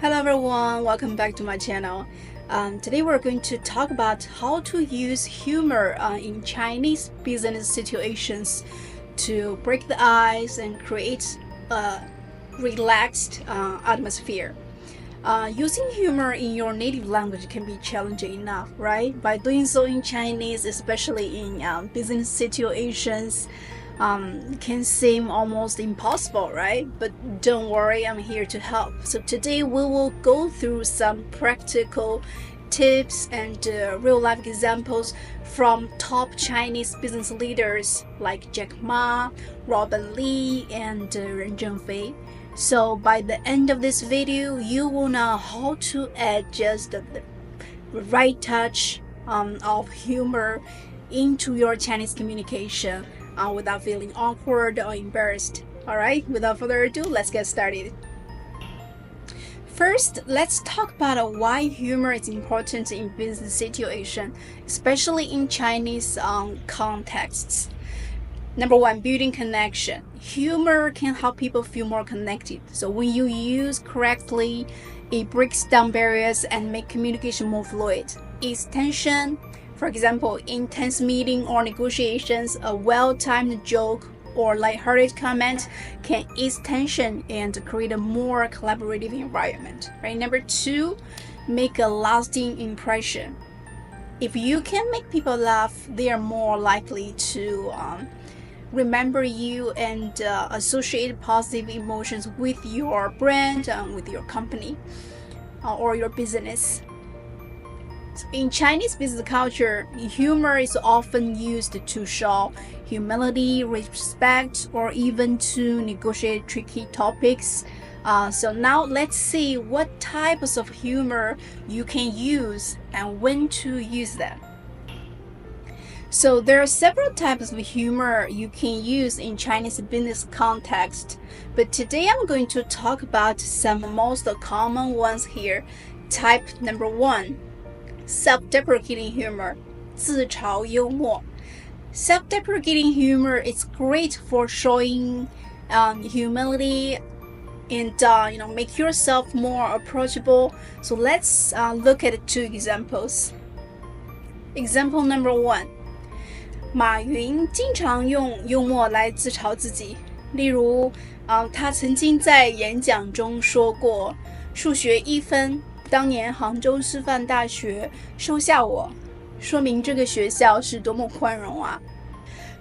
Hello everyone, welcome back to my channel. Today we're going to talk about how to use humor in Chinese business situations to break the ice and create a relaxed atmosphere. Using humor in your native language can be challenging enough, right? By doing so in Chinese, especially in business situations, can seem almost impossible, right? But don't worry, I'm here to help. So today we will go through some practical tips and real-life examples from top Chinese business leaders like Jack Ma, Robin Li, and Ren Zhengfei. So by the end of this video, you will know how to add just the right touch of humor into your Chinese communication without feeling awkward or embarrassed. Alright, without further ado, let's get started. First, let's talk about why humor is important in business situation, especially in Chinese contexts. Number one, building connection. Humor can help people feel more connected. So when you use correctly, it breaks down barriers and make communication more fluid. Ease tension. For example, in tense meeting or negotiations, a well-timed joke or lighthearted comment can ease tension and create a more collaborative environment. Right? Number two, make a lasting impression. If you can make people laugh, they are more likely to remember you and associate positive emotions with your brand, with your company, or your business. In Chinese business culture, humor is often used to show humility, respect, or even to negotiate tricky topics. So now let's see what types of humor you can use and when to use them. So there are several types of humor you can use in Chinese business context, but today I'm going to talk about some most common ones here. Type number one, self-deprecating humor, 自嘲幽默. Self-deprecating humor is great for showing humility and make yourself more approachable. So let's look at two examples. Example number one. 马云经常用幽默来自嘲自己，例如，他曾经在演讲中说过，数学1分，当年杭州师范大学收下我，说明这个学校是多么宽容啊。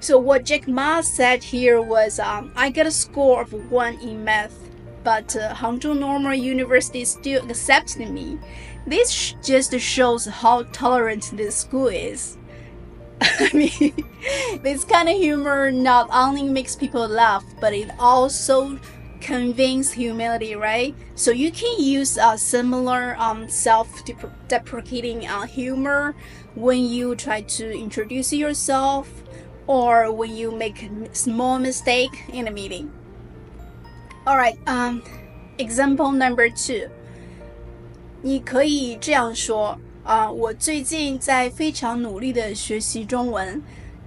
So what Jack Ma said here was, I got a score of 1 in math, but Hangzhou Normal University still accepted me. This just shows how tolerant this school is. I mean, this kind of humor not only makes people laugh, but it also conveys humility, right? So you can use a similar self-deprecating humor when you try to introduce yourself or when you make a small mistake in a meeting. Alright, example number two. 你可以这样说。我最近在非常努力的学习中文，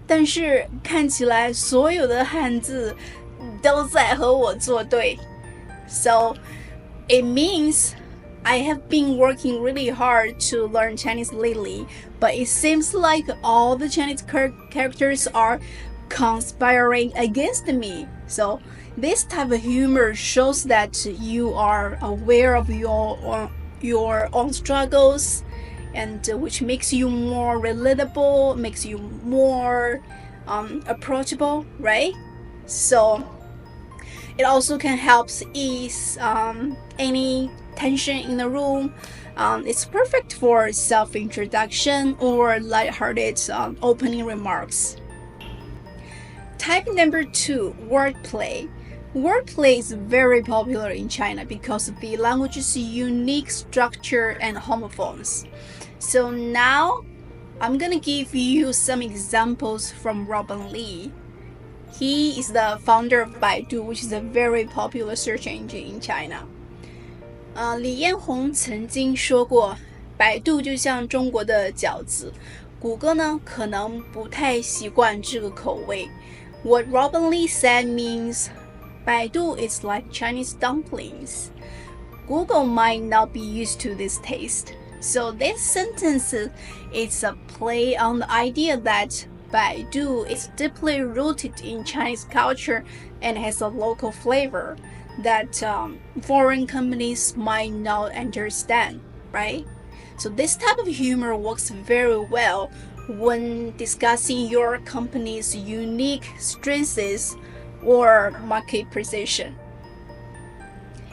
但是看起来所有的汉字都在和我作对。So it means I have been working really hard to learn Chinese lately, but it seems like all the Chinese characters are conspiring against me. So this type of humor shows that you are aware of your own struggles, and which makes you more relatable, makes you more approachable, right? So it also can help ease any tension in the room. It's perfect for self-introduction or lighthearted opening remarks. Type number two, wordplay. Wordplay is very popular in China because of the language's unique structure and homophones. So now I'm gonna give you some examples from Robin Li. He is the founder of Baidu, which is a very popular search engine in China. 李彦宏曾经说过，百度就像中国的饺子，谷歌呢可能不太习惯这个口味。What Robin Li said means Baidu is like Chinese dumplings. Google might not be used to this taste. So this sentence is a play on the idea that Baidu is deeply rooted in Chinese culture and has a local flavor that foreign companies might not understand, right? So this type of humor works very well when discussing your company's unique strengths or market position.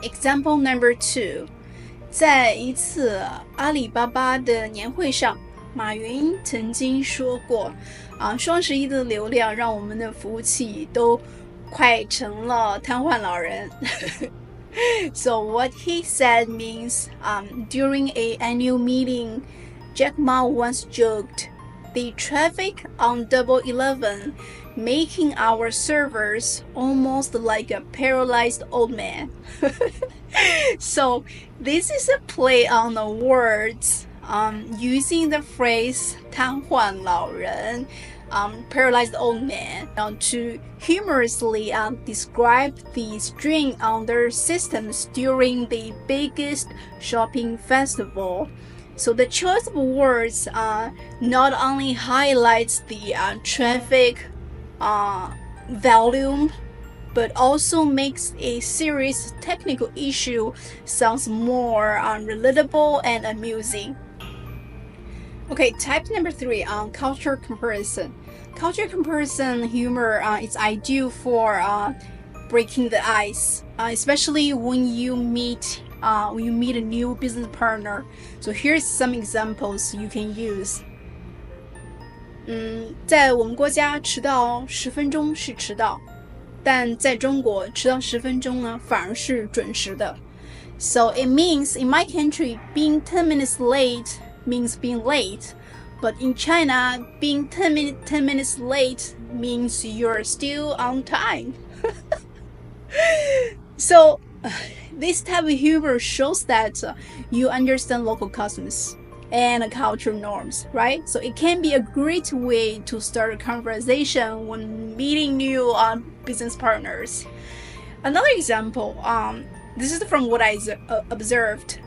Example number 2， 在一次阿里巴巴的年会上，马云曾经说过，双11的流量让我们的服务器都快成了瘫痪老人。So what he said means, during an annual meeting, Jack Ma once joked, "The traffic on Double 11 making our servers almost like a paralyzed old man." So this is a play on the words, using the phrase 瘫痪老人, paralyzed old man, to humorously describe the strain on their systems during the biggest shopping festival. So the choice of words not only highlights the traffic volume, but also makes a serious technical issue sounds more relatable and amusing. Okay, type number 3, culture comparison. Culture comparison humor is ideal for breaking the ice, especially when you meet a new business partner. So here's some examples you can use. 在我们国家迟到10分钟是迟到，但在中国迟到10分钟呢反而是准时的。So it means in my country being 10 minutes late means being late, but in China being 10 minutes late means you're still on time. So this type of humor shows that you understand local customs and cultural norms, right? So it can be a great way to start a conversation when meeting new business partners. Another example, this is from what I observed.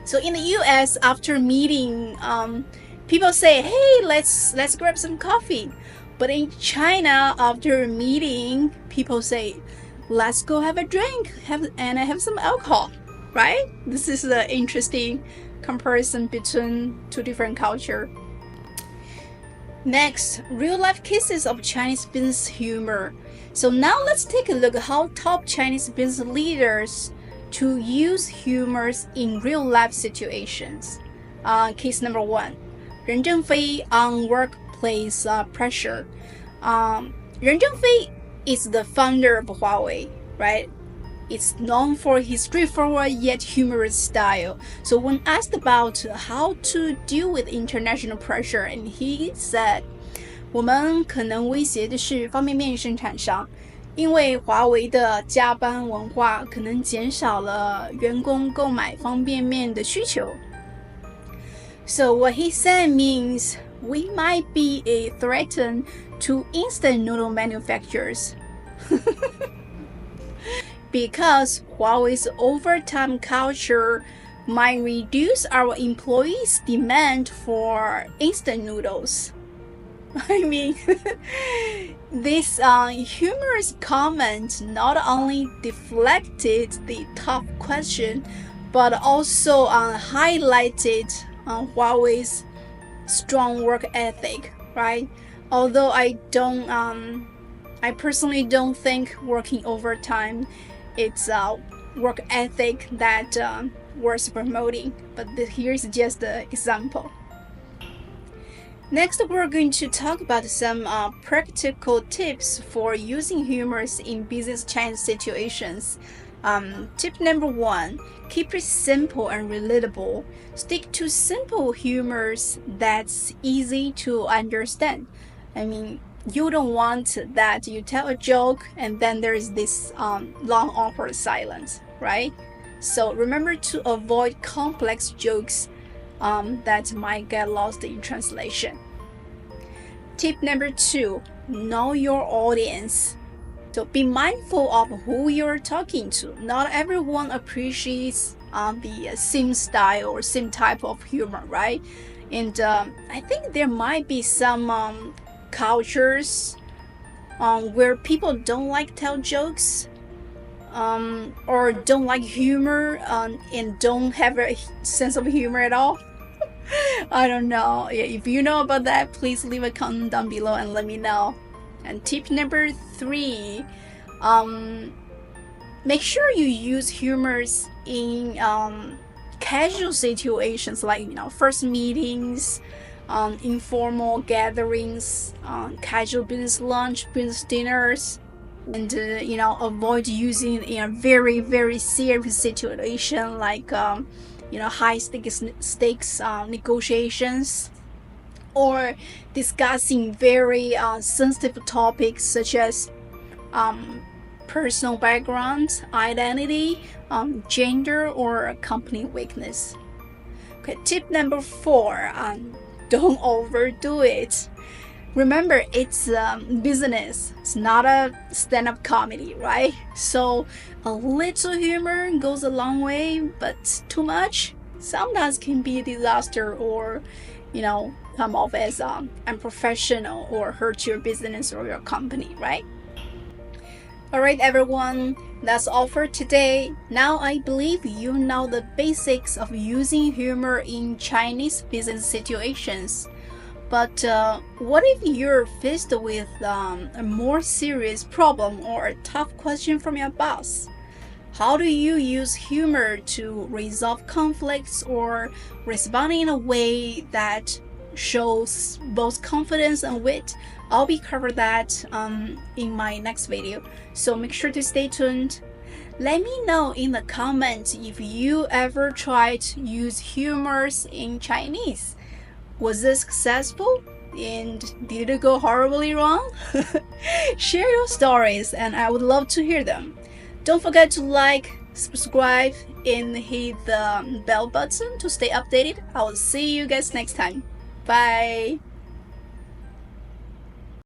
So in the US, after meeting, people say, "Hey, let's grab some coffee." But in China, after a meeting, people say, "Let's go have a drink and have some alcohol," right? This is an interesting comparison between two different cultures. Next, real-life cases of Chinese business humor. So now let's take a look at how top Chinese business leaders to use humors in real-life situations. Case number 1, Ren Zhengfei on workplace pressure. Ren Zhengfei is the founder of Huawei, right? It's known for his straightforward yet humorous style. So when asked about how to deal with international pressure, and he said, 我们可能威胁的是方便面生产商，因为华为的加班文化可能减少了员工购买方便面的需求。So what he said means we might be a threat to instant noodle manufacturers. Because Huawei's overtime culture might reduce our employees' demand for instant noodles. I mean, this humorous comment not only deflected the tough question, but also highlighted Huawei's strong work ethic, right? Although I personally don't think working overtime it's a work ethic that worth promoting, but here's just an example. Next, we're going to talk about some practical tips for using humors in business Chinese situations. Tip number 1, keep it simple and relatable. Stick to simple humors that's easy to understand. I mean, you don't want that you tell a joke and then there's this long awkward silence, right? So remember to avoid complex jokes that might get lost in translation. Tip number 2, know your audience. So be mindful of who you're talking to. Not everyone appreciates the same style or same type of humor, right? And I think there might be some cultures where people don't like tell jokes, or don't like humor, and don't have a sense of humor at all. I don't know. If you know about that, please leave a comment down below and let me know. And tip number 3, make sure you use humors in casual situations, like first meetings, informal gatherings, casual business lunch, business dinners, and avoid using it in a very, very serious situation like high stakes negotiations, or discussing very sensitive topics such as personal background, identity, gender, or company weakness. Okay, tip number 4, don't overdo it. Remember, it's business. It's not a stand-up comedy, right? So a little humor goes a long way, but too much sometimes can be a disaster, or come off as unprofessional or hurt your business or your company, right? Alright everyone, that's all for today. Now I believe you know the basics of using humor in Chinese business situations. But what if you're faced with a more serious problem or a tough question from your boss? How do you use humor to resolve conflicts or respond in a way that shows both confidence and wit? I'll be covering that in my next video, so make sure to stay tuned. Let me know in the comments if you ever tried to use humors in Chinese. Was it successful? And did it go horribly wrong? Share your stories and I would love to hear them. Don't forget to like, subscribe, and hit the bell button to stay updated. I will see you guys next time. Bye!